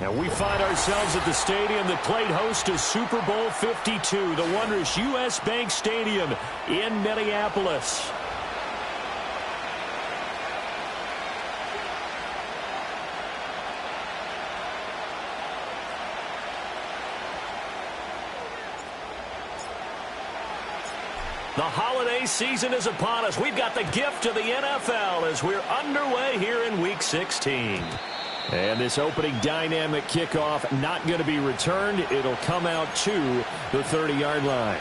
And we find ourselves at the stadium that played host to Super Bowl 52, the wondrous U.S. Bank Stadium in Minneapolis. The holiday season is upon us. We've got the gift of the NFL as we're underway here in Week 16. And this opening dynamic kickoff not going to be returned. It'll come out to the 30-yard line.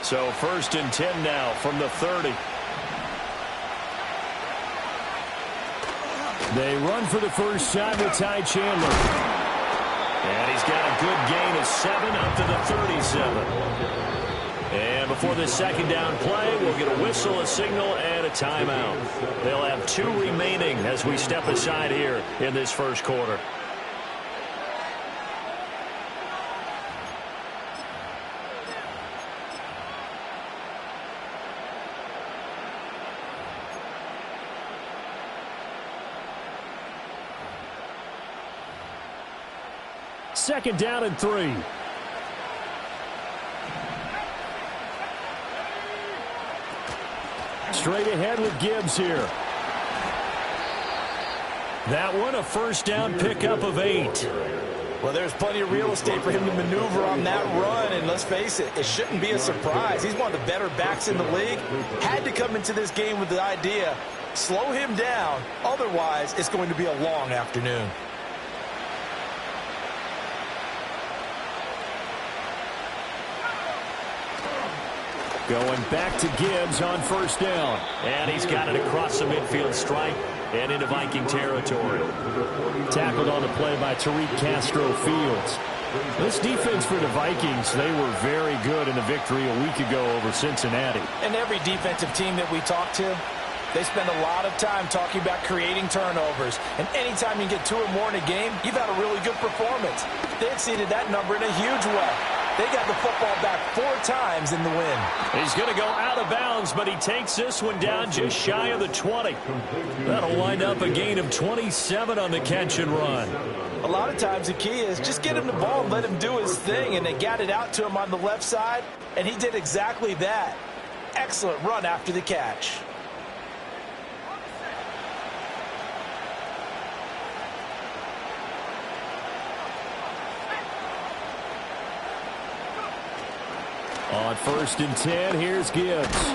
So 1st and 10 now from the 30. They run for the first time with Ty Chandler. And he's got a good gain of 7 up to the 37. And before the second down play, we'll get a whistle, a signal, and a timeout. They'll have 2 remaining as we step aside here in this first quarter. Second down and 3. Straight ahead with Gibbs here. That one a first down pickup of 8. Well, there's plenty of real estate for him to maneuver on that run, and let's face it, it shouldn't be a surprise. He's one of the better backs in the league. Had to come into this game with the idea, slow him down, otherwise it's going to be a long afternoon. Going back to Gibbs on first down. And he's got it across the midfield stripe and into Viking territory. Tackled on the play by Tariq Castro Fields. This defense for the Vikings, they were very good in the victory a week ago over Cincinnati. And every defensive team that we talk to, they spend a lot of time talking about creating turnovers. And anytime you get 2 or more in a game, you've had a really good performance. They exceeded that number in a huge way. They got the football back 4 times in the win. He's going to go out of bounds, but he takes this one down just shy of the 20. That'll wind up a gain of 27 on the catch and run. A lot of times the key is just get him the ball and let him do his thing, and they got it out to him on the left side, and he did exactly that. Excellent run after the catch. On 1st and 10, here's Gibbs.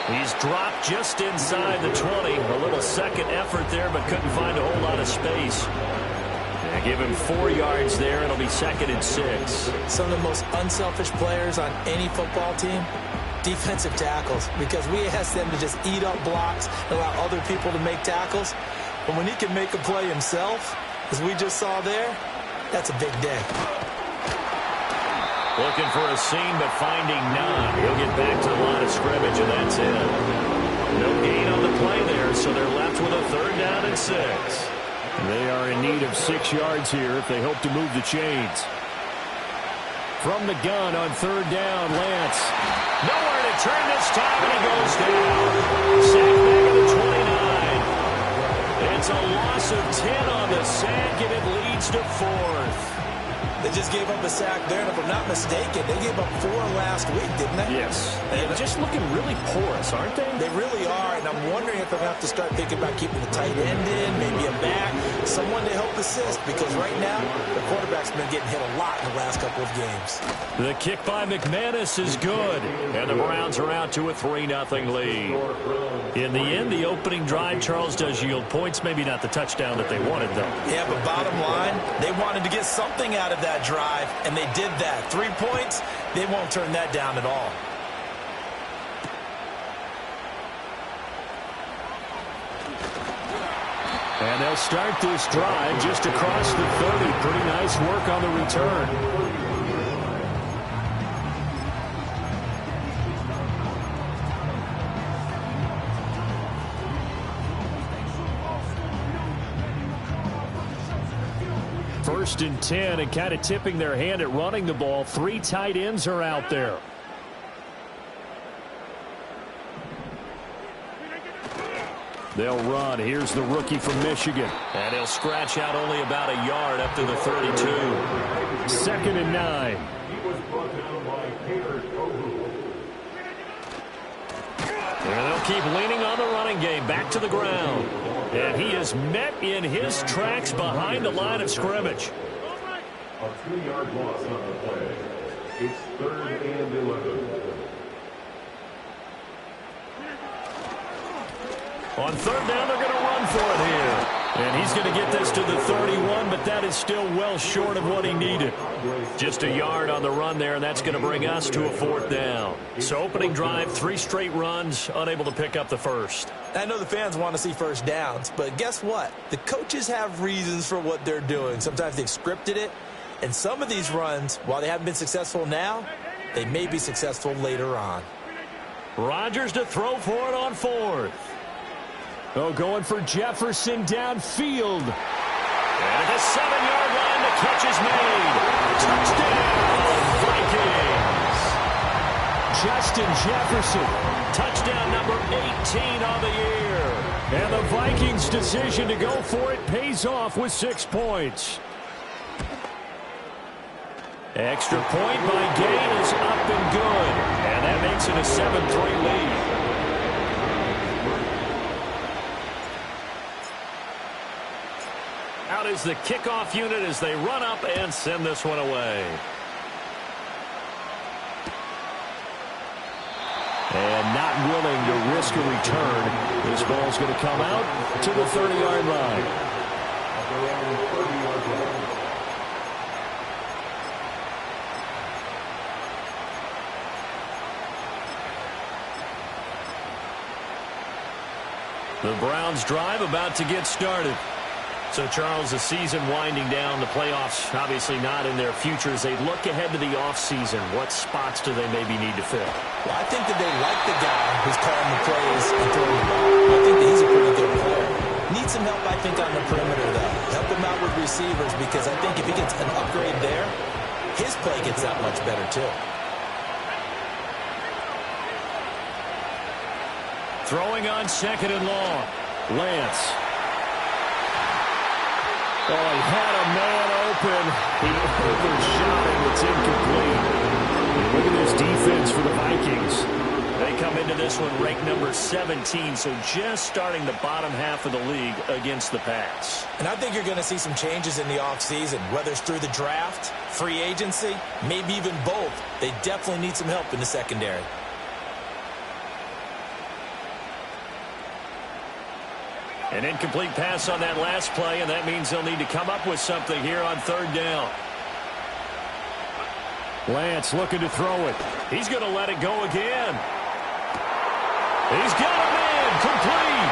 He's dropped just inside the 20. A little second effort there, but couldn't find a whole lot of space. And give him 4 yards there. It'll be 2nd and 6. Some of the most unselfish players on any football team, defensive tackles, because we ask them to just eat up blocks and allow other people to make tackles. But when he can make a play himself, as we just saw there, that's a big day. Looking for a seam, but finding none. He'll get back to the line of scrimmage, and that's it. No gain on the play there, so they're left with a 3rd down and 6. They are in need of 6 yards here if they hope to move the chains. From the gun on 3rd down, Lance. Nowhere to turn this time, and he goes down. Sack back at the 29. It's a loss of 10 on the sack, and it leads to 4th. They just gave up a sack there, and if I'm not mistaken, they gave up 4 last week, didn't they? Yes. They're just looking really porous, aren't they? They really are, and I'm wondering if they'll have to start thinking about keeping the tight end in, maybe a back, someone to help assist, because right now, the quarterback's been getting hit a lot in the last couple of games. The kick by McManus is good, and the Browns are out to a 3-0 lead. In the end, the opening drive, Charles, does yield points, maybe not the touchdown that they wanted, though. Yeah, but bottom line, they wanted to get something out of that drive, and they did that. 3 points, they won't turn that down at all. And they'll start this drive just across the 30. Pretty nice work on the return. First and 10, and kind of tipping their hand at running the ball. 3 tight ends are out there. They'll run. Here's the rookie from Michigan. And he'll scratch out only about a yard up to the 32. 2nd and 9. And they'll keep leaning on the running game. Back to the ground. And he is met in his tracks behind the line of scrimmage. A 3-yard loss on the play. It's 3rd and 11. On 3rd down, they're going to run for it here. And he's going to get this to the 31, but that is still well short of what he needed. Just a yard on the run there, and that's going to bring us to a 4th down. So opening drive, 3 straight runs, unable to pick up the first. I know the fans want to see first downs, but guess what? The coaches have reasons for what they're doing. Sometimes they've scripted it, and some of these runs, while they haven't been successful now, they may be successful later on. Rodgers to throw for it on 4th. Oh, going for Jefferson downfield. And at the 7-yard line, the catch is made. Touchdown, Vikings. Justin Jefferson. Touchdown number 18 on the year. And the Vikings' decision to go for it pays off with 6 points. Extra point by Gain is up and good. And that makes it a 7-3 lead. Out is the kickoff unit as they run up and send this one away. And not willing to risk a return. This ball's going to come out to the 30-yard line. The Browns drive about to get started. So, Charles, the season winding down, the playoffs obviously not in their future. As they look ahead to the offseason, what spots do they maybe need to fill? Well, I think that they like the guy who's calling the plays and throwing the ball. I think that he's a pretty good player. Needs some help, I think, on the perimeter, though. Help him out with receivers, because I think if he gets an upgrade there, his play gets that much better, too. Throwing on 2nd and long. Lance. Oh, he had a man open. He overshot it. It's incomplete. And look at this defense for the Vikings. They come into this one ranked number 17, so just starting the bottom half of the league against the pass. And I think you're going to see some changes in the offseason, whether it's through the draft, free agency, maybe even both. They definitely need some help in the secondary. An incomplete pass on that last play, and that means they'll need to come up with something here on 3rd down. Lance looking to throw it. He's going to let it go again. He's got a man complete.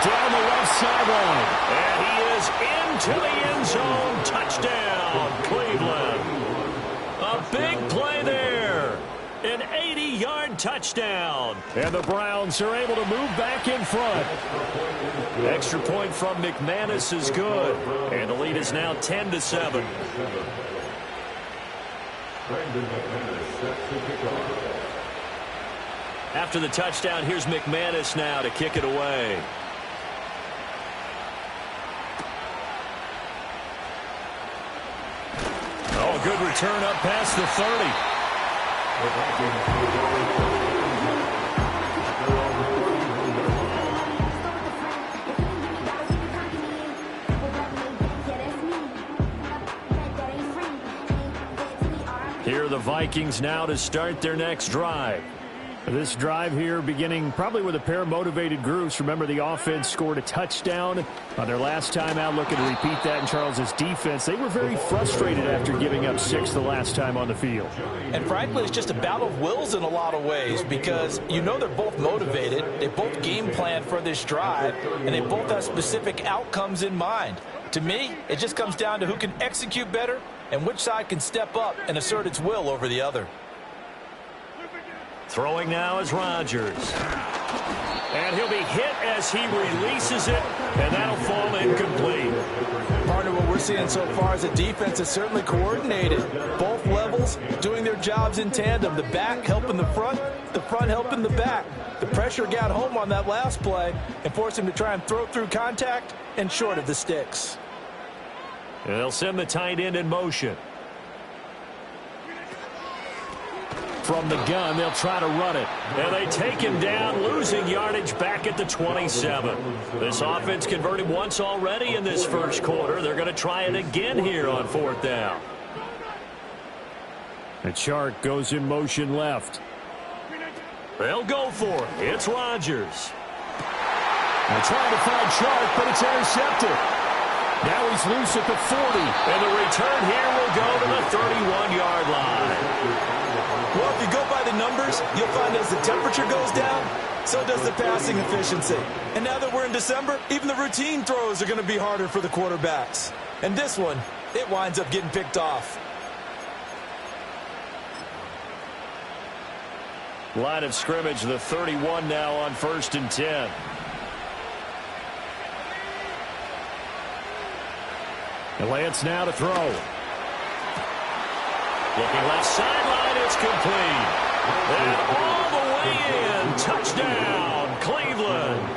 Down the left sideline. And he is into the end zone. Touchdown, Cleveland. A big play there. An 80-yard touchdown. And the Browns are able to move back in front. Extra point from McManus is good. And the lead is now 10-7. After the touchdown, here's McManus now to kick it away. Oh, good return up past the 30. Here are the Vikings now to start their next drive. This drive here beginning probably with a pair of motivated groups. Remember, the offense scored a touchdown on their last time out, looking to repeat that in Charles's defense. They were very frustrated after giving up 6 the last time on the field. And frankly, it's just a battle of wills in a lot of ways, because you know they're both motivated. They both game plan for this drive, and they both have specific outcomes in mind. To me, it just comes down to who can execute better and which side can step up and assert its will over the other. Throwing now is Rodgers. And he'll be hit as he releases it, and that'll fall incomplete. Partner, what we're seeing so far is a defense that's certainly coordinated. Both levels doing their jobs in tandem. The back helping the front helping the back. The pressure got home on that last play and forced him to try and throw through contact and short of the sticks. And they'll send the tight end in motion. From the gun, they'll try to run it. And they take him down, losing yardage back at the 27. This offense converted once already in this first quarter. They're going to try it again here on fourth down. The chart goes in motion left. They'll go for it. It's Rodgers. They're trying to find Chark, but it's intercepted. Now he's loose at the 40. And the return here will go to the 31-yard line. Well, if you go by the numbers, you'll find as the temperature goes down, so does the passing efficiency. And now that we're in December, even the routine throws are going to be harder for the quarterbacks. And this one, it winds up getting picked off. Line of scrimmage, the 31 now on 1st and 10. And Lance now to throw. Looking left sideline, it's complete. And all the way in, touchdown, Cleveland.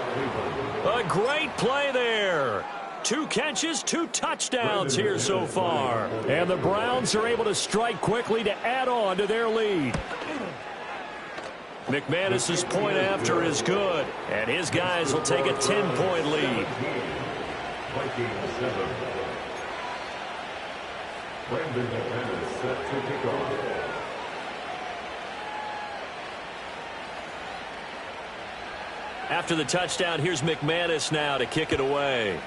A great play there. 2 catches, 2 touchdowns here so far. And the Browns are able to strike quickly to add on to their lead. McManus's point after is good, and his guys will take a 10-point lead. Brandon McManus set to kick off. After the touchdown, here's McManus now to kick it away.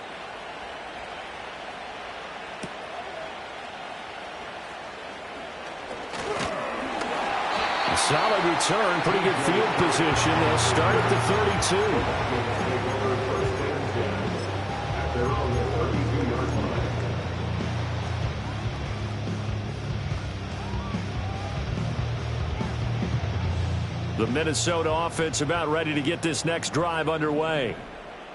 A solid return, pretty good field position. They'll start at the 32. The Minnesota offense about ready to get this next drive underway.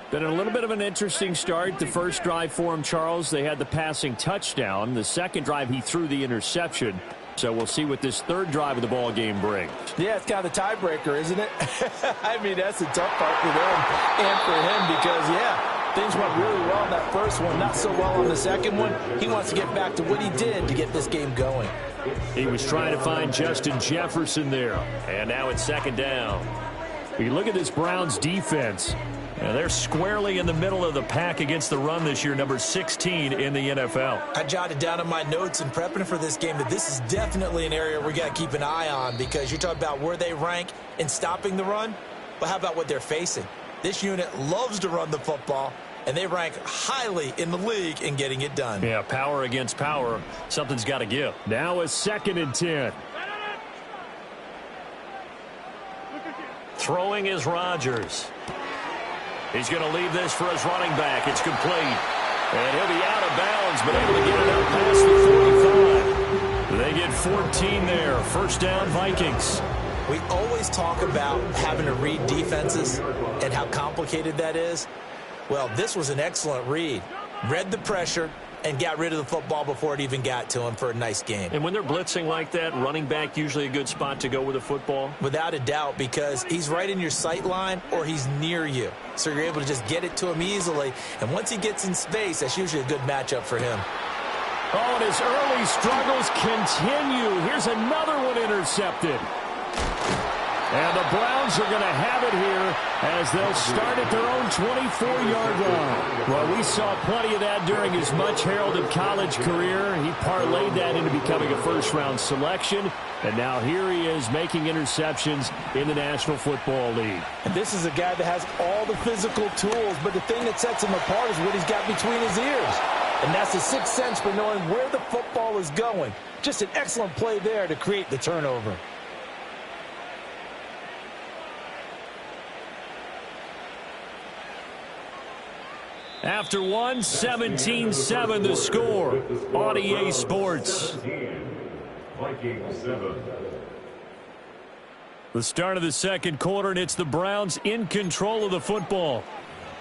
Been a little bit of an interesting start. The first drive for him, Charles, they had the passing touchdown. The second drive, he threw the interception. So we'll see what this third drive of the ball game brings. Yeah, it's kind of the tiebreaker, isn't it? I mean, that's the tough part for them and for him because, yeah, things went really well in that first one, not so well on the second one. He wants to get back to what he did to get this game going. He was trying to find Justin Jefferson there. And now it's second down. You look at this Browns defense. And they're squarely in the middle of the pack against the run this year, number 16 in the NFL. I jotted down in my notes in prepping for this game that this is definitely an area we got to keep an eye on because you're talking about where they rank in stopping the run. But how about what they're facing? This unit loves to run the football, and they rank highly in the league in getting it done. Yeah, power against power. Something's got to give. Now a 2nd and 10. Throwing is Rodgers. He's going to leave this for his running back. It's complete. And he'll be out of bounds, but able to get it out past the 45. They get 14 there. First down, Vikings. We always talk about having to read defenses and how complicated that is. Well, this was an excellent read. Read the pressure and got rid of the football before it even got to him for a nice game. And when they're blitzing like that, running back usually a good spot to go with the football? Without a doubt, because he's right in your sight line or he's near you. So you're able to just get it to him easily. And once he gets in space, that's usually a good matchup for him. Oh, and his early struggles continue. Here's another one intercepted. And the Browns are going to have it here as they'll start at their own 24-yard line. Well, we saw plenty of that during his much-heralded college career. He parlayed that into becoming a first-round selection. And now here he is making interceptions in the National Football League. And this is a guy that has all the physical tools, but the thing that sets him apart is what he's got between his ears. And that's the sixth sense for knowing where the football is going. Just an excellent play there to create the turnover. After one, 17-7 the score on EA Sports. Vikings 7. The start of the second quarter, and it's the Browns in control of the football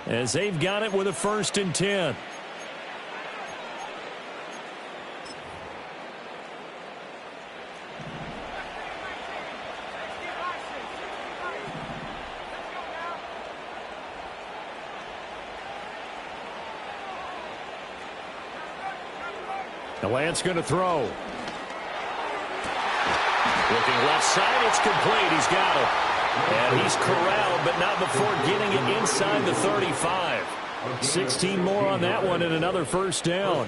as they've got it with a 1st and 10. The Lance going to throw. Looking left side, it's complete. He's got it. And he's corralled, but not before getting it inside the 35. 16 more on that one and another first down.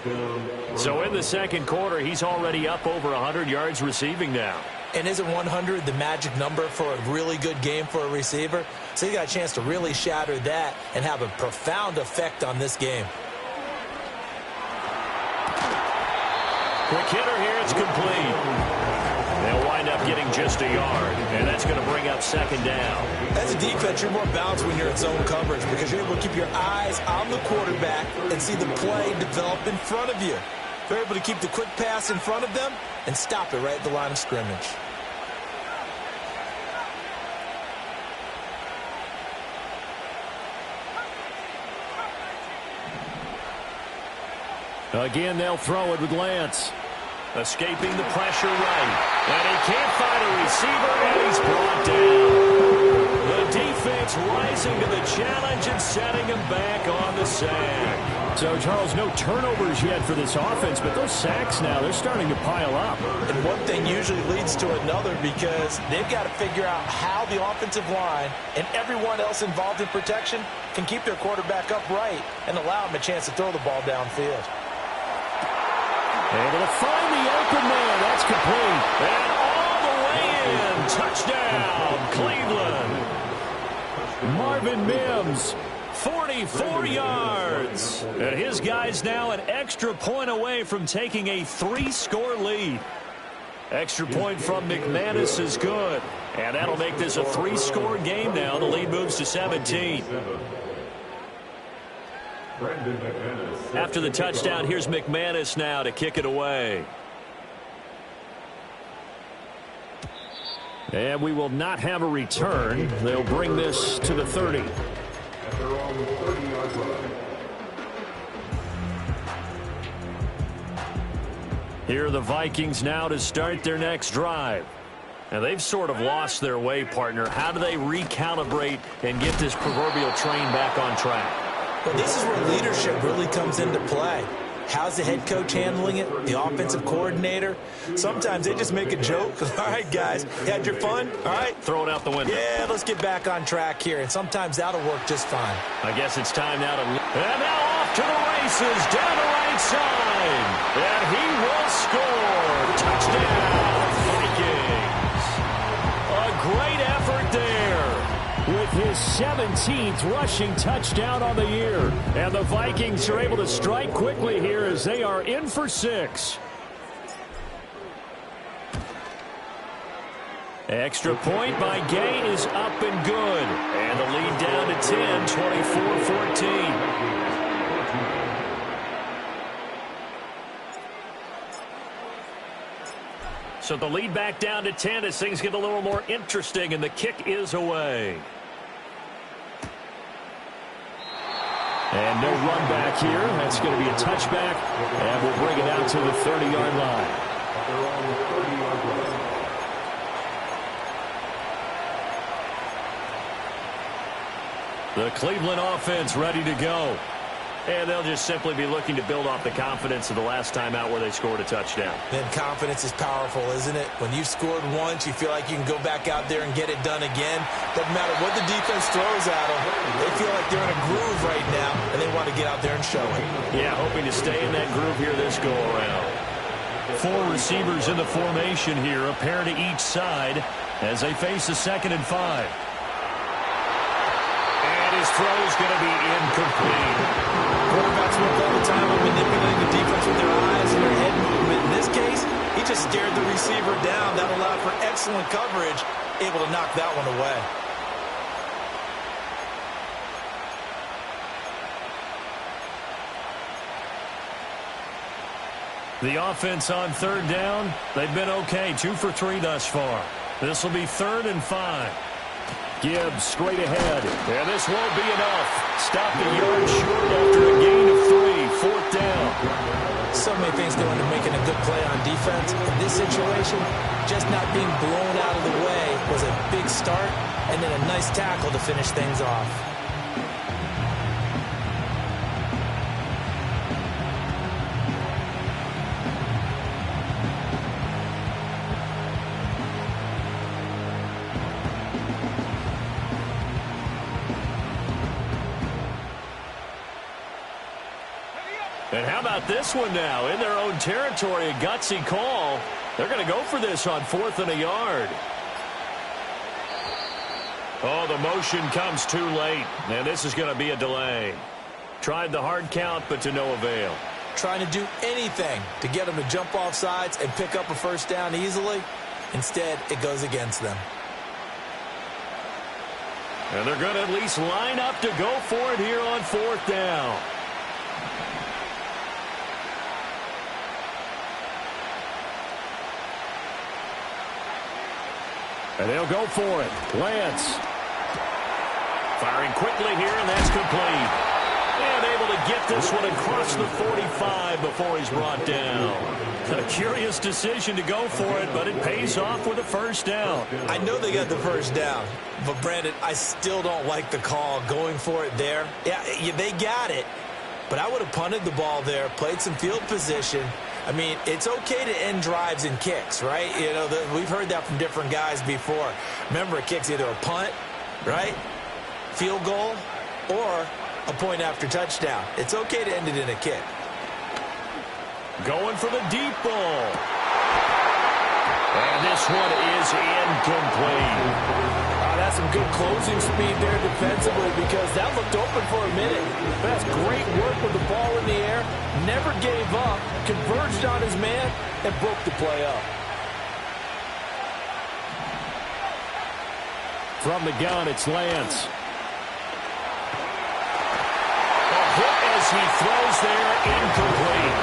So in the second quarter, he's already up over 100 yards receiving now. And isn't 100 the magic number for a really good game for a receiver? So he got a chance to really shatter that and have a profound effect on this game. Quick hitter here, it's complete. They'll wind up getting just a yard, and that's going to bring up second down. As a defense, you're more balanced when you're in zone coverage because you're able to keep your eyes on the quarterback and see the play develop in front of you. You're able to keep the quick pass in front of them and stop it right at the line of scrimmage. Again, they'll throw it with Lance. Escaping the pressure right. And he can't find a receiver, and he's brought down. The defense rising to the challenge and setting him back on the sack. So, Charles, no turnovers yet for this offense, but those sacks now, they're starting to pile up. And one thing usually leads to another because they've got to figure out how the offensive line and everyone else involved in protection can keep their quarterback upright and allow him a chance to throw the ball downfield. Able to find the open man. That's complete. And all the way in. Touchdown, Cleveland. Marvin Mims, 44 yards. And his guy's now an extra point away from taking a 3-score lead. Extra point from McManus is good. And that'll make this a 3-score game now. The lead moves to 17. After the touchdown, here's McManus now to kick it away. And we will not have a return. They'll bring this to the 30. Here are the Vikings now to start their next drive. And they've sort of lost their way, partner. How do they recalibrate and get this proverbial train back on track? Well, this is where leadership really comes into play. How's the head coach handling it? The offensive coordinator? Sometimes they just make a joke. All right, guys, you had your fun? All right. Throw it out the window. Yeah, let's get back on track here. And sometimes that'll work just fine. I guess it's time now to... And now off to the races, down the right side. And he will score. Touchdown, Vikings. A great effort there. With his 17th rushing touchdown on the year. And the Vikings are able to strike quickly here as they are in for 6. Extra point by Gay is up and good. And the lead down to 10, 24-14. So the lead back down to 10 as things get a little more interesting, and the kick is away. And no run back here. That's going to be a touchback, and we'll bring it out to the 30-yard line. The Cleveland offense ready to go. And they'll just simply be looking to build off the confidence of the last time out where they scored a touchdown. Then confidence is powerful, isn't it? When you've scored once, you feel like you can go back out there and get it done again. Doesn't matter what the defense throws at them. They feel like they're in a groove right now, and they want to get out there and show it. Yeah, hoping to stay in that groove here this go-around. 4 receivers in the formation here, a pair to each side as they face a 2nd and 5. And his throw is going to be incomplete. Quarterbacks work all the time on manipulating the defense with their eyes and their head movement. In this case, he just stared the receiver down. That allowed for excellent coverage, able to knock that one away. The offense on 3rd down, they've been okay, 2 for 3 thus far. This will be 3rd and 5. Gibbs straight ahead, and this won't be enough. Stop the yard short after a gain of 3, 4th down. So many things go into making a good play on defense. In this situation, just not being blown out of the way was a big start, and then a nice tackle to finish things off. And how about this one now? In their own territory, a gutsy call. They're going to go for this on 4th and a yard. Oh, the motion comes too late, and this is going to be a delay. Tried the hard count, but to no avail. Trying to do anything to get them to jump off sides and pick up a first down easily. Instead, it goes against them. And they're going to at least line up to go for it here on 4th down. And they'll go for it. Lance. Firing quickly here, and that's complete. And able to get this one across the 45 before he's brought down. A curious decision to go for it, but it pays off with a first down. I know they got the first down, but Brandon, I still don't like the call going for it there. Yeah, they got it, but I would have punted the ball there, played some field position. I mean, it's okay to end drives and kicks, right? You know, we've heard that from different guys before. Remember, a kick's either a punt, right, field goal, or a point after touchdown. It's okay to end it in a kick. Going for the deep ball. And this one is incomplete. That's some good closing speed there defensively because that looked open for a minute. That's great work with the ball in the air. Never gave up, converged on his man, and broke the play up. From the gun, it's Lance. Hit as he throws there, incomplete.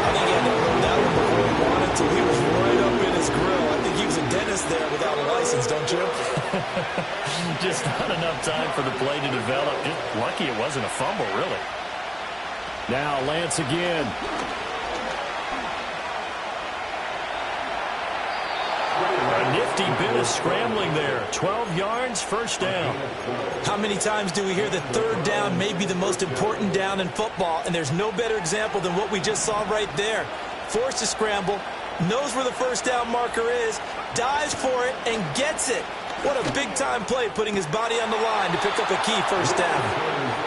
I think he had to learn that one before he wanted to. He was right up in his grill. I think he was a dentist there without a license, don't you? Just not enough time for the play to develop. Just lucky it wasn't a fumble, really. Now Lance again. A nifty bit of scrambling there. 12 yards, first down. How many times do we hear that third down may be the most important down in football, and there's no better example than what we just saw right there. Forced to scramble, knows where the first down marker is, dives for it, and gets it. What a big-time play, putting his body on the line to pick up a key first down.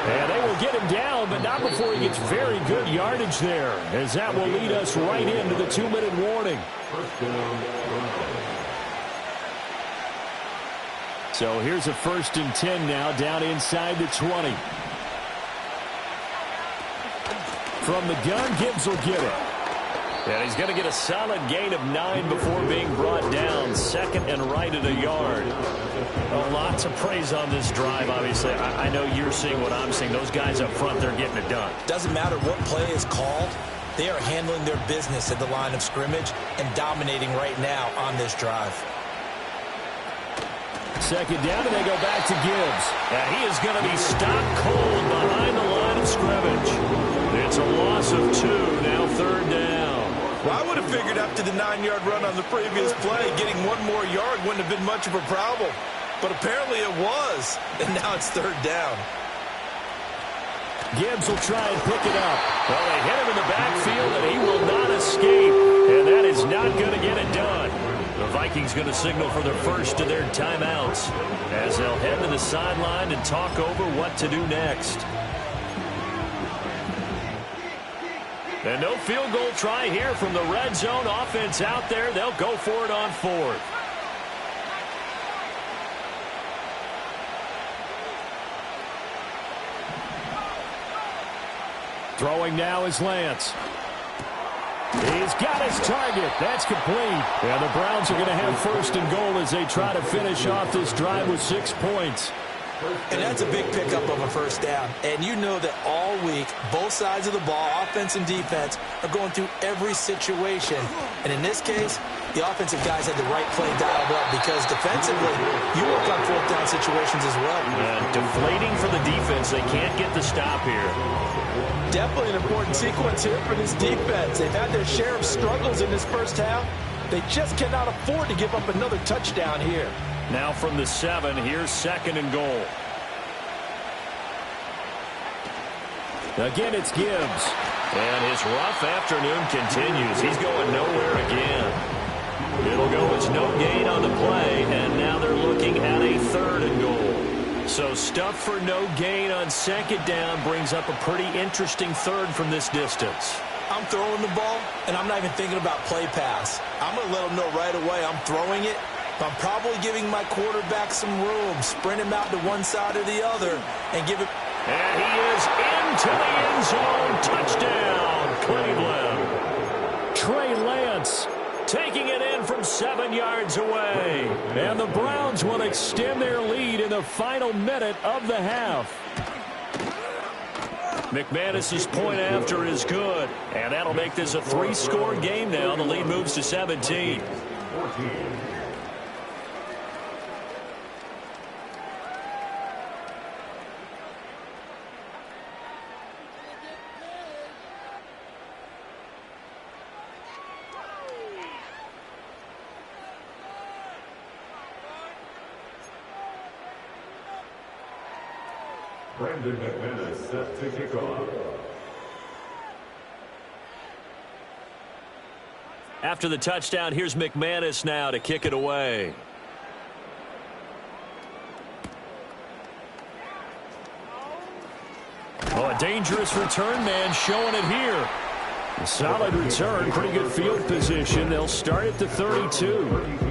And they will get him down, but not before he gets very good yardage there, as that will lead us right into the 2-minute warning. So here's a 1st and 10 now, down inside the 20. From the gun, Gibbs will get it. And he's going to get a solid gain of 9 before being brought down. 2nd and right at a yard. Well, lots of praise on this drive, obviously. I know you're seeing what I'm seeing. Those guys up front, they're getting it done. Doesn't matter what play is called. They are handling their business at the line of scrimmage and dominating right now on this drive. 2nd down, and they go back to Gibbs. And he is going to be stopped cold behind the line of scrimmage. It's a loss of 2, now 3rd down. Well, I would have figured after the 9-yard run on the previous play, getting 1 more yard wouldn't have been much of a problem. But apparently it was, and now it's 3rd down. Gibbs will try and pick it up. Well, they hit him in the backfield, and he will not escape. And that is not going to get it done. The Vikings going to signal for their first of their timeouts as they'll head to the sideline and talk over what to do next. And no field goal try here from the red zone offense out there. They'll go for it on 4th. Throwing now is Lance. He's got his target. That's complete. And the Browns are going to have 1st and goal as they try to finish off this drive with 6 points. And that's a big pickup of a first down. And you know that all week, both sides of the ball, offense and defense, are going through every situation. And in this case, the offensive guys had the right play dialed up because defensively, you work on 4th down situations as well. Deflating for the defense. They can't get the stop here. Definitely an important sequence here for this defense. They've had their share of struggles in this first half. They just cannot afford to give up another touchdown here. Now from the 7, here's 2nd and goal. Again, it's Gibbs. And his rough afternoon continues. He's going nowhere again. It'll go as no gain on the play, and now they're looking at a 3rd and goal. So stuff for no gain on second down brings up a pretty interesting third from this distance. I'm throwing the ball, and I'm not even thinking about play pass. I'm going to let them know right away I'm throwing it. But I'm probably giving my quarterback some room, sprint him out to one side or the other, and give it. And he is into the end zone. Touchdown, Cleveland. Trey Lance taking it in from 7 yards away. And the Browns will extend their lead in the final minute of the half. McManus's point after is good. And that'll make this a 3-score game now. The lead moves to 17. Brandon McManus set to kick off. After the touchdown, here's McManus now to kick it away. Oh, a dangerous return man showing it here. A solid return, pretty good field position. They'll start at the 32.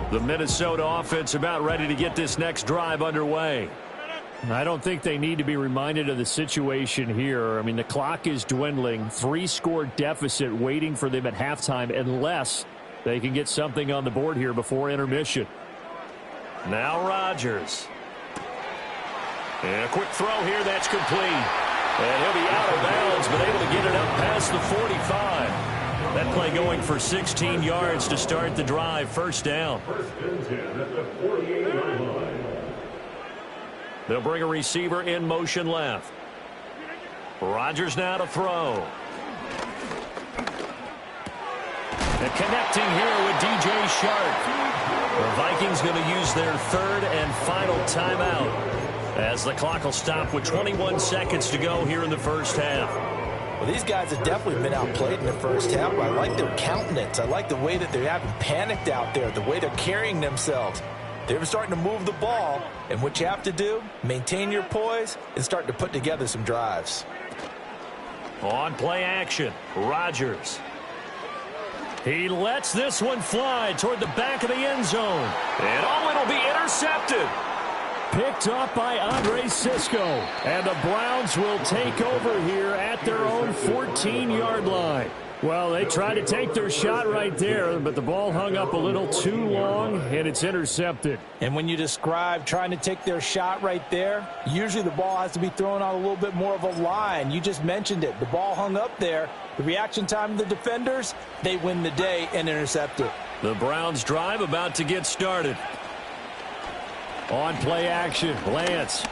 The Minnesota offense about ready to get this next drive underway. I don't think they need to be reminded of the situation here. I mean, the clock is dwindling. 3-score deficit waiting for them at halftime unless they can get something on the board here before intermission. Now Rodgers. And a quick throw here. That's complete. And he'll be out of bounds, but able to get it up past the 45. That play going for 16 yards to start the drive. First down. First and 10 at the 48-yard line. They'll bring a receiver in motion left. Rodgers now to throw. And connecting here with DJ Shark. The Vikings going to use their third and final timeout as the clock will stop with 21 seconds to go here in the first half. Well, these guys have definitely been outplayed in the first half. I like their countenance. I like the way that they haven't panicked out there, the way they're carrying themselves. They're starting to move the ball, and what you have to do, maintain your poise and start to put together some drives. On play action, Rodgers. He lets this one fly toward the back of the end zone. And it'll be intercepted. Picked up by Andre Cisco. And the Browns will take over here at their own 14-yard line. Well, they tried to take their shot right there, but the ball hung up a little too long, and it's intercepted. And when you describe trying to take their shot right there, usually the ball has to be thrown on a little bit more of a line. You just mentioned it. The ball hung up there. The reaction time of the defenders, they win the day and intercept it. The Browns drive about to get started. On play action, Lance.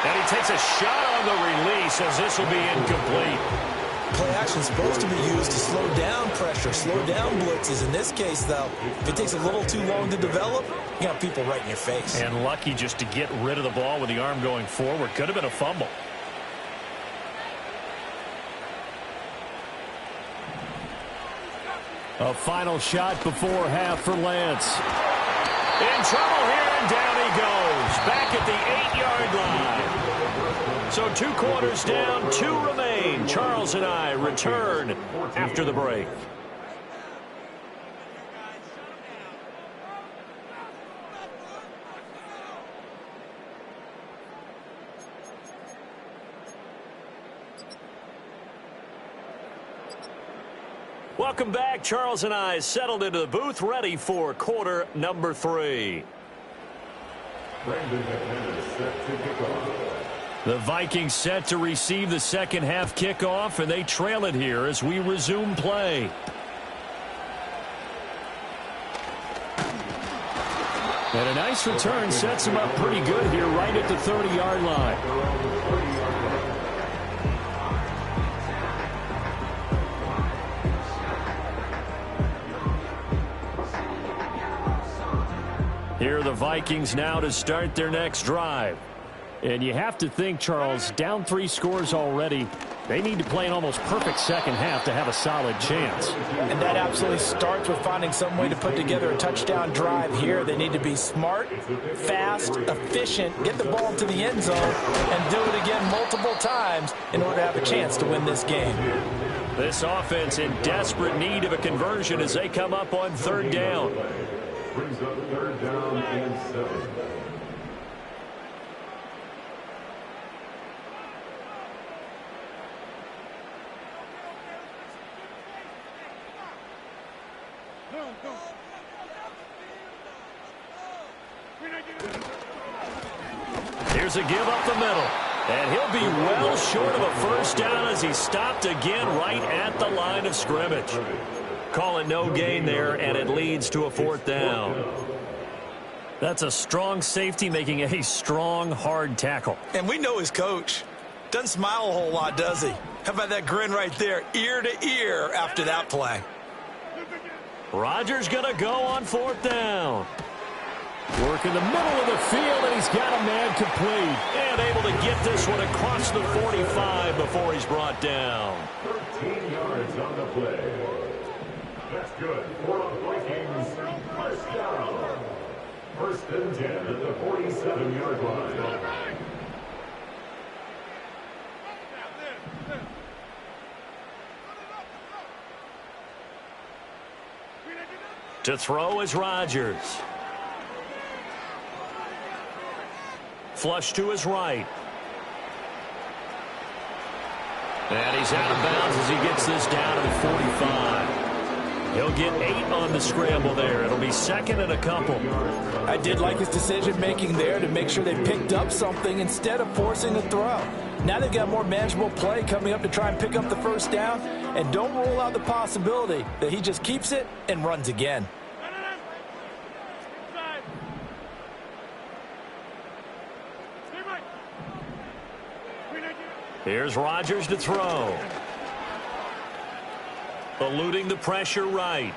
And he takes a shot on the release as this will be incomplete. Play action is supposed to be used to slow down pressure, slow down blitzes. In this case, though, if it takes a little too long to develop, you got people right in your face. And lucky just to get rid of the ball with the arm going forward. Could have been a fumble. A final shot before half for Lance. In trouble here, and down he goes. Back at the 8-yard line. So 2 quarters down, 2 remain. Charles and I return after the break. Welcome back. Charles and I settled into the booth, ready for quarter number 3. Brandon McManus set to kick off. The Vikings set to receive the second half kickoff, and they trail it here as we resume play. And a nice return sets them up pretty good here right at the 30-yard line. Here are the Vikings now to start their next drive. And you have to think, Charles, down 3 scores already. They need to play an almost perfect second half to have a solid chance. And that absolutely starts with finding some way to put together a touchdown drive here. They need to be smart, fast, efficient, get the ball to the end zone, and do it again multiple times in order to have a chance to win this game. This offense in desperate need of a conversion as they come up on 3rd down. Brings up 3rd down and 7. Here's a give up the middle. And he'll be well short of a first down as he stopped again right at the line of scrimmage. Call it no gain there, and it leads to a 4th down. That's a strong safety making a strong, hard tackle. And we know his coach. Doesn't smile a whole lot, does he? How about that grin right there, ear to ear after that play? Rodgers going to go on 4th down. Work in the middle of the field, and he's got a man complete. And able to get this one across the 45 before he's brought down. 13 yards on the play. That's good for the Vikings. First down. 1st and 10 at the 47-yard line. To throw is Rodgers. Flush to his right. And he's out of bounds as he gets this down to the 45. He'll get 8 on the scramble there. It'll be 2nd and a couple. I did like his decision-making there to make sure they picked up something instead of forcing a throw. Now they've got more manageable play coming up to try and pick up the first down. And don't rule out the possibility that he just keeps it and runs again. Here's Rodgers to throw. Eluding the pressure right.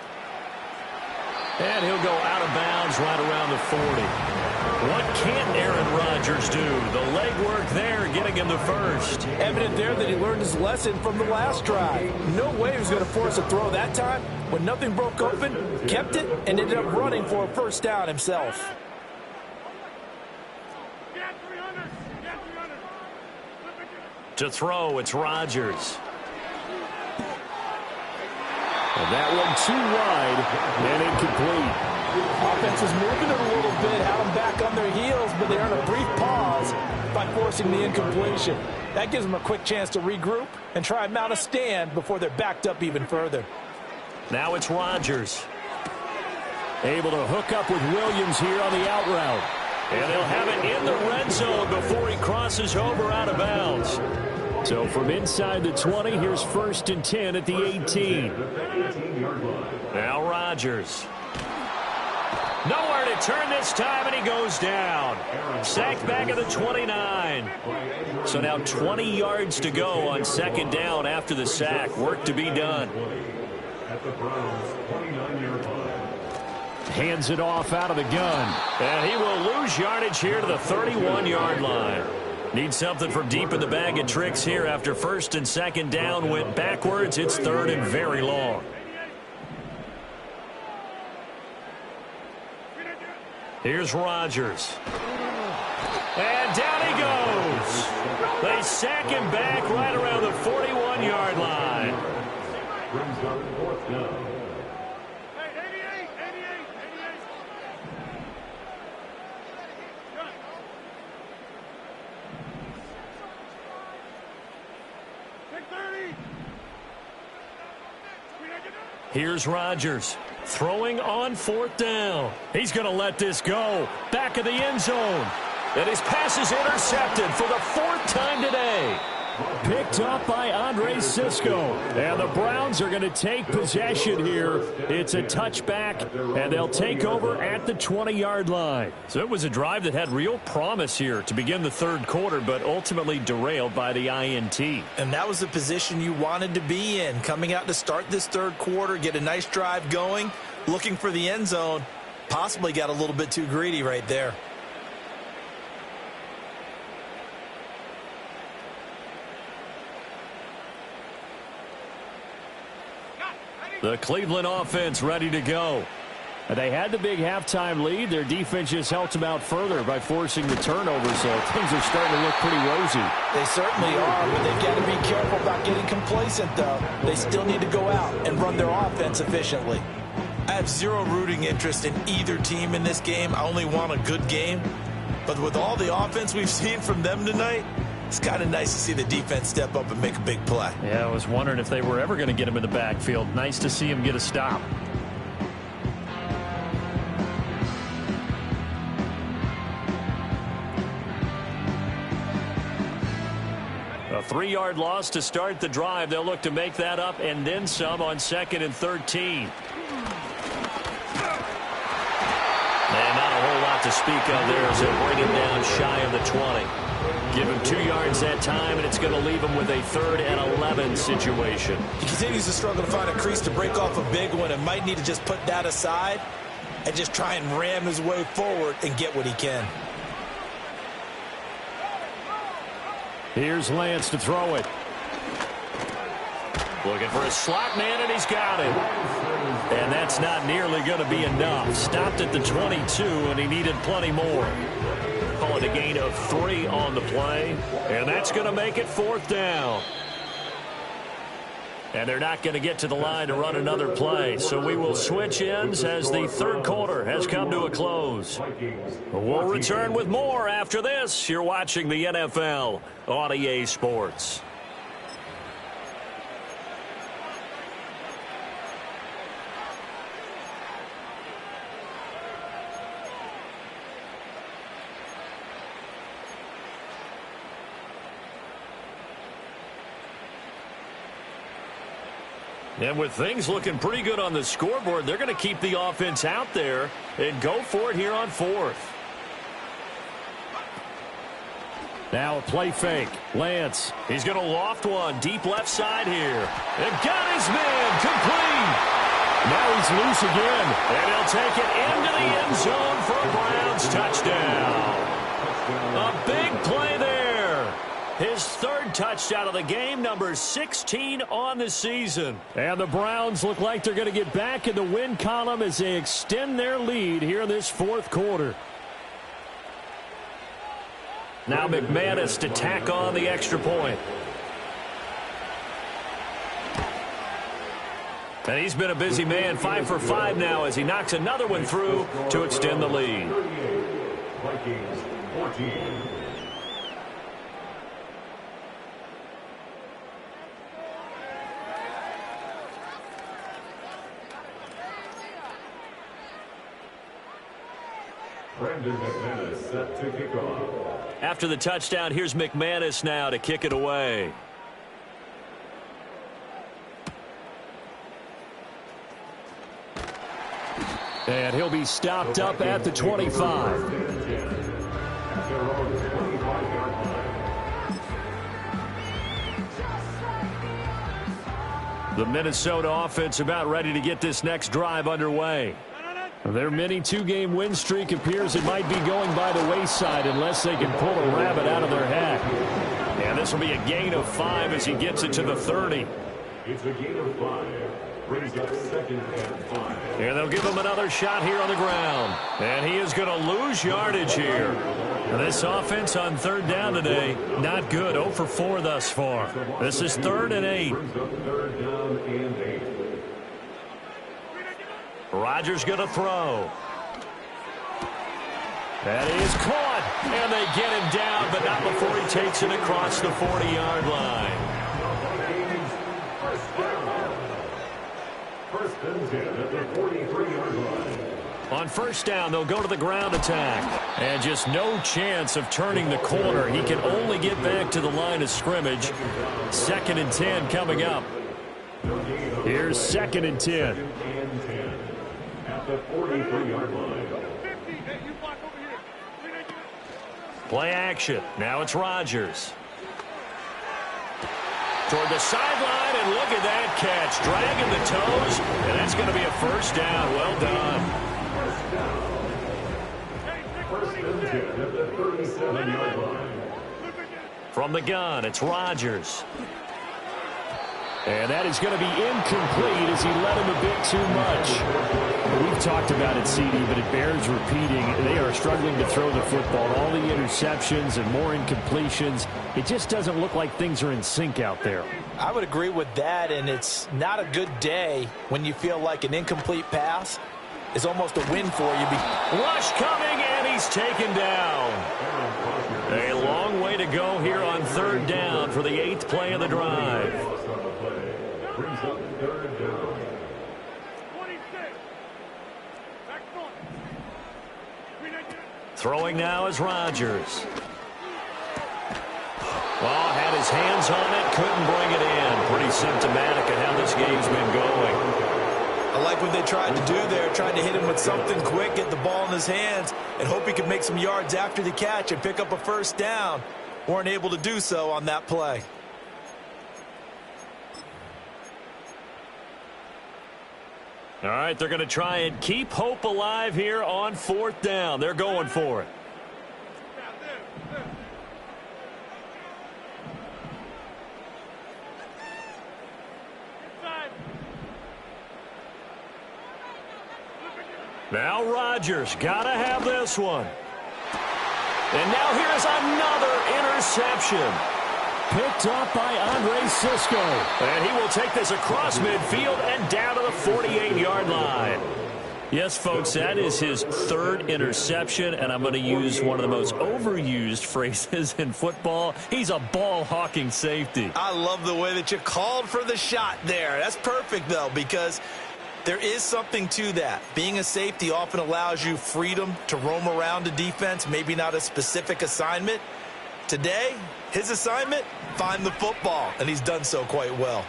And he'll go out of bounds right around the 40. What can Aaron Rodgers do? The legwork there getting him the first. Evident there that he learned his lesson from the last drive. No way he was going to force a throw that time. When nothing broke open, kept it, and ended up running for a first down himself. To throw, it's Rodgers. And that one too wide and incomplete. Offense was moving it a little bit, had them back on their heels, but they earned a brief pause by forcing the incompletion. That gives them a quick chance to regroup and try and mount a stand before they're backed up even further. Now it's Rodgers. Able to hook up with Williams here on the out route. And they'll have it in the red zone before he crosses over out of bounds. So from inside the 20, here's 1st and 10 at the 18. Now Rodgers. Nowhere to turn this time, and he goes down. Sacked back at the 29. So now 20 yards to go on 2nd down after the sack. Work to be done. At the Browns' 29-yard line. Hands it off out of the gun. And he will lose yardage here to the 31-yard line. Needs something from deep in the bag of tricks here after 1st and 2nd down went backwards. It's 3rd and very long. Here's Rodgers. And down he goes. They sack him back right around the 41-yard line. Brings up 4th down. Here's Rodgers throwing on 4th down. He's going to let this go. Back of the end zone. And his pass is intercepted for the 4th time today. Picked up by Andre Sisco. And the Browns are going to take possession here. It's a touchback, and they'll take over at the 20-yard line. So it was a drive that had real promise here to begin the 3rd quarter, but ultimately derailed by the INT. And that was the position you wanted to be in. Coming out to start this 3rd quarter, get a nice drive going, looking for the end zone. Possibly got a little bit too greedy right there. The Cleveland offense ready to go. They had the big halftime lead. Their defense just helped them out further by forcing the turnover, so things are starting to look pretty rosy. They certainly are, but they've got to be careful about getting complacent, though. They still need to go out and run their offense efficiently. I have zero rooting interest in either team in this game. I only want a good game. But with all the offense we've seen from them tonight, it's kind of nice to see the defense step up and make a big play. Yeah, I was wondering if they were ever going to get him in the backfield. Nice to see him get a stop. A 3-yard loss to start the drive. They'll look to make that up and then some on 2nd and 13. And not a whole lot to speak of there as they'll bring him down shy of the 20. Give him 2 yards that time, and it's going to leave him with a 3rd and 11 situation. He continues to struggle to find a crease to break off a big one and might need to just put that aside and just try and ram his way forward and get what he can. Here's Lance to throw it. Looking for a slot man, and he's got it. And that's not nearly going to be enough. Stopped at the 22, and he needed plenty more. Call it a gain of 3 on the play, and that's going to make it 4th down. And they're not going to get to the line to run another play, so we will switch ends as the 3rd quarter has come to a close. We'll return with more after this. You're watching the NFL on EA Sports. And with things looking pretty good on the scoreboard, they're going to keep the offense out there and go for it here on 4th. Now a play fake. Lance. He's going to loft one deep left side here. And got his man complete. Now he's loose again. And he'll take it into the end zone for a Browns touchdown. A big play there. His 3rd touchdown of the game, number 16 on the season. And the Browns look like they're going to get back in the win column as they extend their lead here in this 4th quarter. Now McManus to tack on the extra point. And he's been a busy man, 5 for 5 now as he knocks another one through to extend the lead. Vikings 14. Brandon McManus set to kick off. After the touchdown, here's McManus now to kick it away. And he'll be stopped up at the 25. The Minnesota offense about ready to get this next drive underway. Their mini 2-game win streak appears it might be going by the wayside unless they can pull a rabbit out of their hat. And this will be a gain of 5 as he gets it to the 30. It's a gain of 5. Brings up 2nd and 5. And they'll give him another shot here on the ground. And he is going to lose yardage here. This offense on 3rd down today, not good. 0 for 4 thus far. This is 3rd and 8. Brings up 3rd down and 8. Rodgers going to throw. That is caught. And they get him down, but not before he takes it across the 40-yard line. First and 10 at the 43-yard line. On 1st down, they'll go to the ground attack. And just no chance of turning the corner. He can only get back to the line of scrimmage. 2nd and 10 coming up. Here's 2nd and 10. At the 43-yard line. Play action. Now it's Rodgers. Toward the sideline, and look at that catch. Dragging the toes, and that's going to be a 1st down. Well done. First and 10 at the 37-yard line. From the gun, it's Rodgers. And that is going to be incomplete as he led him a bit too much. We've talked about it, CD, but it bears repeating. They are struggling to throw the football. All the interceptions and more incompletions. It just doesn't look like things are in sync out there. I would agree with that, and it's not a good day when you feel like an incomplete pass is almost a win for you. Rush coming, and he's taken down. A long way to go here on third down for the 8th play of the drive. Throwing now is Rodgers. Well, had his hands on it, couldn't bring it in. Pretty symptomatic of how this game's been going. I like what they tried to do there, trying to hit him with something quick, get the ball in his hands, and hope he could make some yards after the catch and pick up a first down. Weren't able to do so on that play. All right, they're going to try and keep hope alive here on 4th down. They're going for it. Now Rodgers, got to have this one. And now here's another interception. Picked up by Andre Sisco. And he will take this across midfield and down to the 48-yard line. Yes, folks, that is his 3rd interception, and I'm going to use one of the most overused phrases in football. He's a ball-hawking safety. I love the way that you called for the shot there. That's perfect, though, because there is something to that. Being a safety often allows you freedom to roam around a defense, maybe not a specific assignment. Today, his assignment, find the football, and he's done so quite well.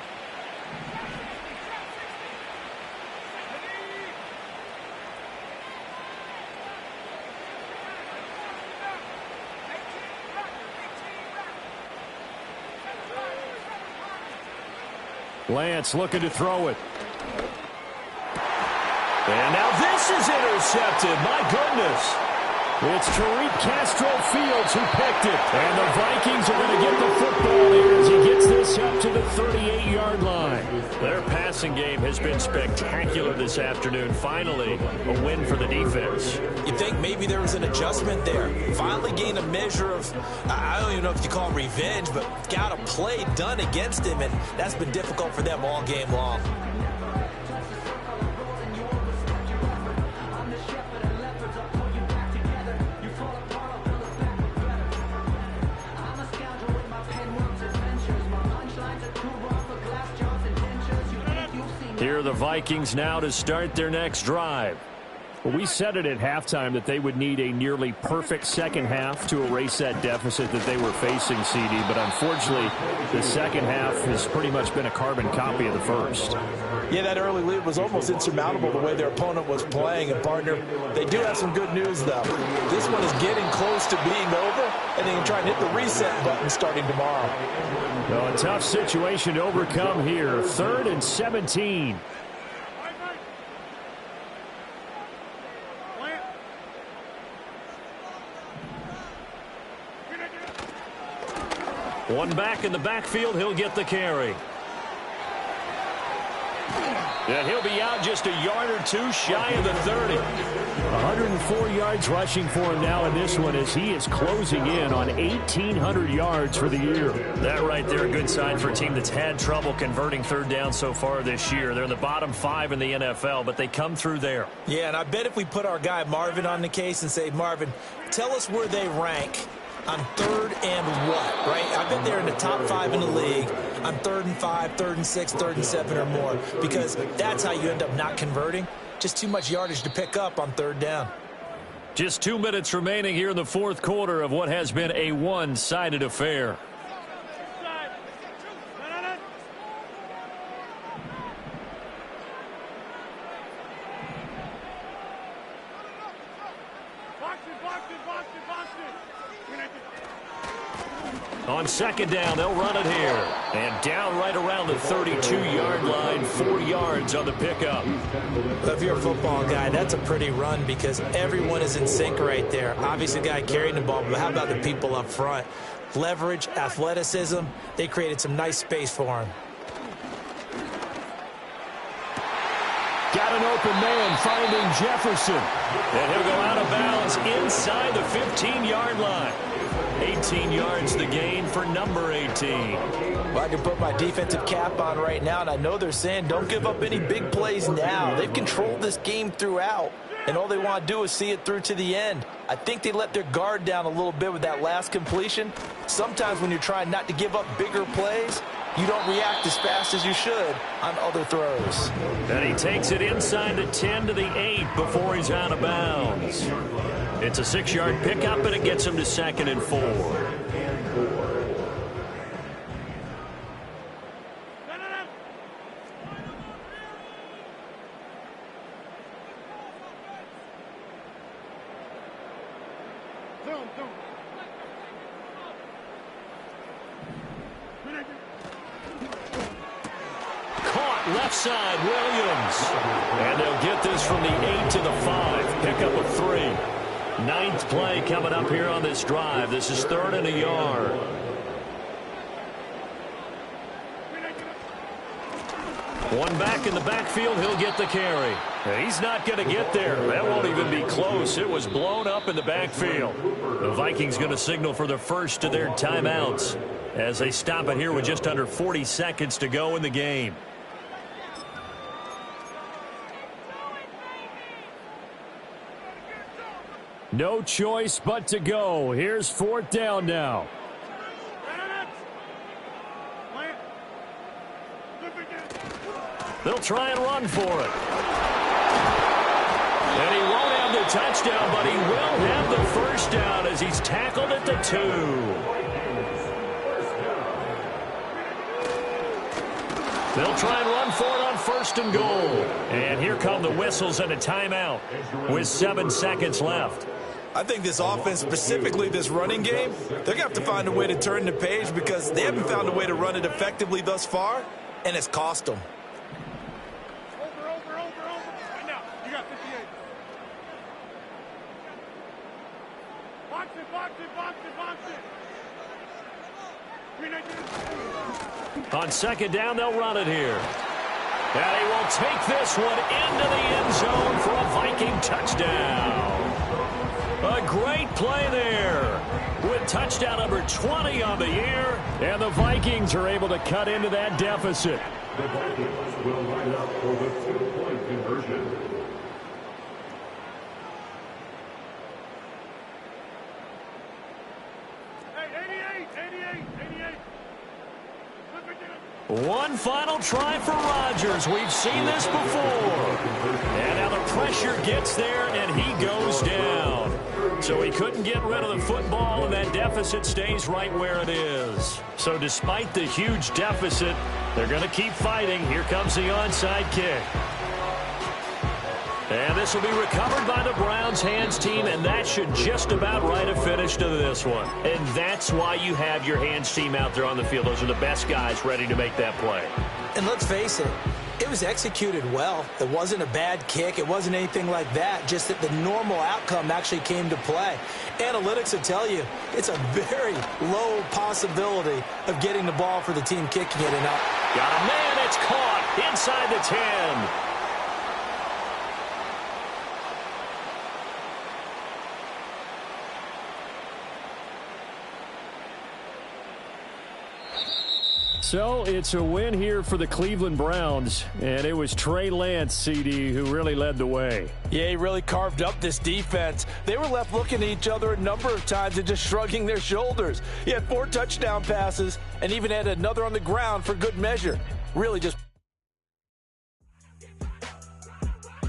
Lance looking to throw it. And now this is intercepted. My goodness. It's Tariq Castro-Fields who picked it. And the Vikings are going to get the football here as he gets this up to the 38-yard line. Their passing game has been spectacular this afternoon. Finally, a win for the defense. You think maybe there was an adjustment there. Finally gained a measure of, I don't even know if you call it revenge, but got a play done against him, and that's been difficult for them all game long. Here are the Vikings now to start their next drive. Well, we said it at halftime that they would need a nearly perfect second half to erase that deficit that they were facing, CD. But unfortunately, the second half has pretty much been a carbon copy of the first. Yeah, that early lead was almost insurmountable the way their opponent was playing. And, partner, they do have some good news, though. This one is getting close to being over, and they can try and hit the reset button starting tomorrow. Well, a tough situation to overcome here. 3rd and 17. One back in the backfield, he'll get the carry. And he'll be out just a yard or two shy of the 30. 104 yards rushing for him now in this one as he is closing in on 1,800 yards for the year. That right there, a good sign for a team that's had trouble converting third down so far this year. They're in the bottom 5 in the NFL, but they come through there. Yeah, and I bet if we put our guy Marvin on the case and say, Marvin, tell us where they rank on 3rd and what, right? I bet they're in the top 5 in the league on 3rd and 5, 3rd and 6, 3rd and 7 or more, because that's how you end up not converting. Just too much yardage to pick up on 3rd down. Just 2 minutes remaining here in the 4th quarter of what has been a one-sided affair. On 2nd down, they'll run it here. And down right around the 32-yard line, 4 yards on the pickup. If you're a football guy, that's a pretty run because everyone is in sync right there. Obviously, the guy carrying the ball, but how about the people up front? Leverage, athleticism, they created some nice space for him. Got an open man finding Jefferson. And he'll go out of bounds inside the 15-yard line. 18 yards the gain for number 18. Well, I can put my defensive cap on right now, and I know they're saying don't give up any big plays now. They've controlled this game throughout, and all they want to do is see it through to the end. I think they let their guard down a little bit with that last completion. Sometimes when you're trying not to give up bigger plays, you don't react as fast as you should on other throws. And he takes it inside the 10 to the 8 before he's out of bounds. It's a 6-yard pickup, and it gets him to 2nd and 4. Left side, Williams. And they'll get this from the 8 to the 5. Pick up a 3. 9th play coming up here on this drive. This is 3rd and a yard. One back in the backfield. He'll get the carry. He's not going to get there. That won't even be close. It was blown up in the backfield. The Vikings going to signal for the first of their timeouts as they stop it here with just under 40 seconds to go in the game. No choice but to go. Here's 4th down now. They'll try and run for it. And he won't have the touchdown, but he will have the first down as he's tackled at the 2. They'll try and run for it on 1st and goal. And here come the whistles and a timeout with 7 seconds left. I think this offense, specifically this running game, they're going to have to find a way to turn the page because they haven't found a way to run it effectively thus far, and it's cost them. Over. Right now, you got 58. Box it. On 2nd down, they'll run it here. And he will take this one into the end zone for a Viking touchdown. A great play there with touchdown number 20 on the year. And the Vikings are able to cut into that deficit. The Vikings will line up for the 2-point conversion. Hey, 88. One final try for Rodgers. We've seen this before. And now the pressure gets there, and he goes down. So he couldn't get rid of the football, and that deficit stays right where it is. So despite the huge deficit, they're going to keep fighting. Here comes the onside kick. And this will be recovered by the Browns hands team, and that should just about write a finish to this one. And that's why you have your hands team out there on the field. Those are the best guys ready to make that play. And let's face it, it was executed well. It wasn't a bad kick. It wasn't anything like that, just that the normal outcome actually came to play. Analytics will tell you it's a very low possibility of getting the ball for the team kicking it. And got a man, it's caught inside the 10. So it's a win here for the Cleveland Browns, and it was Trey Lance, CD, who really led the way. Yeah, he really carved up this defense. They were left looking at each other a number of times and just shrugging their shoulders. He had 4 touchdown passes and even had another on the ground for good measure. Really just